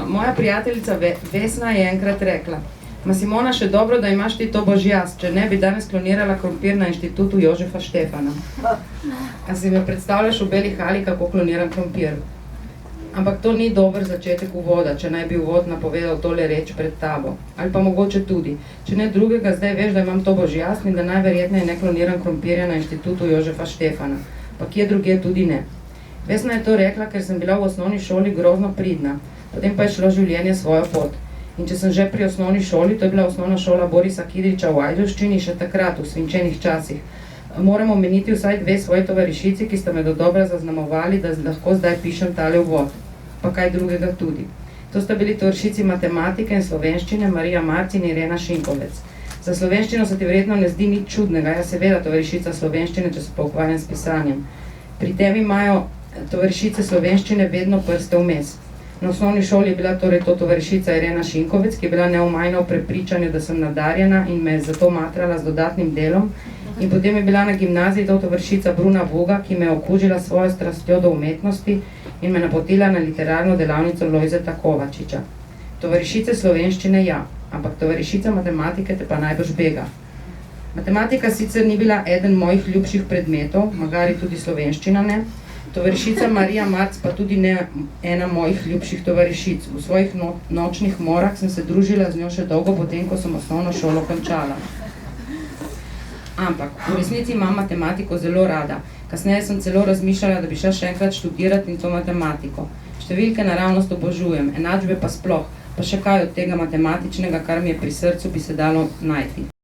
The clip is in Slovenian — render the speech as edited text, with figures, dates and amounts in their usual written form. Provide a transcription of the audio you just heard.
Moja prijateljica Vesna je enkrat rekla: "Ma Simona, še dobro, da imaš ti to božjaz, če ne bi danes klonirala krompir na inštitutu Jožefa Štefana." A si me predstavljaš v beli hali, kako kloniram krompir? Ampak to ni dober začetek uvoda, če naj bi uvod napovedal tole reč pred tabo. Ali pa mogoče tudi, če ne drugega, zdaj veš, da imam to božjaz in da najverjetneje ne kloniram krompirja na inštitutu Jožefa Štefana. Pa kje drugje tudi ne. Vesna je to rekla, ker sem bila v osnovni šoli grozno pridna. Potem pa je šlo življenje svojo pot. In če sem že pri osnovni šoli, to je bila osnovna šola Borisa Kidriča v Ajdovščini, še takrat, v svinčenih časih, moram omeniti vsaj dve svoji tovarišici, ki sta me dodobra zaznamovali, da lahko zdaj pišem tale uvod. Pa kaj drugega tudi. To sta bili tovarišici matematike in slovenščine Marija Marc in Irena Šinkovec. Za slovenščino se ti verjetno ne zdi nič čudnega, ja seveda tovarišica slovenščine, če se pa ukvarjam s pisanjem. Pri tem imajo tovarišice slovenščine vedno prste vmes. Na osnovni šoli je bila torej to tovarišica Irena Šinkovec, ki je bila neomajna v prepričanju, da sem nadarjena in me je zato matrala z dodatnim delom. In potem je bila na gimnaziji to tovarišica Bruna Vuga, ki me je okužila svojo strastjo do umetnosti in me napotila na literarno delavnico Lojzeta Kovačiča. Tovarišice slovenščine ja, ampak tovarišica matematike te pa najbrž bega. Matematika sicer ni bila eden mojih ljubših predmetov, magari tudi slovenščina ne. Tovarišica Marija Marc pa tudi ne ena mojih ljubših tovarišic. V svojih nočnih morah sem se družila z njo še dolgo potem, ko sem osnovno šolo končala. Ampak v resnici imam matematiko zelo rada. Kasneje sem celo razmišljala, da bi šla še enkrat študirati in to matematiko. Številke naravnost obožujem, enačbe pa sploh, pa še kaj od tega matematičnega, kar mi je pri srcu, bi se dalo najti.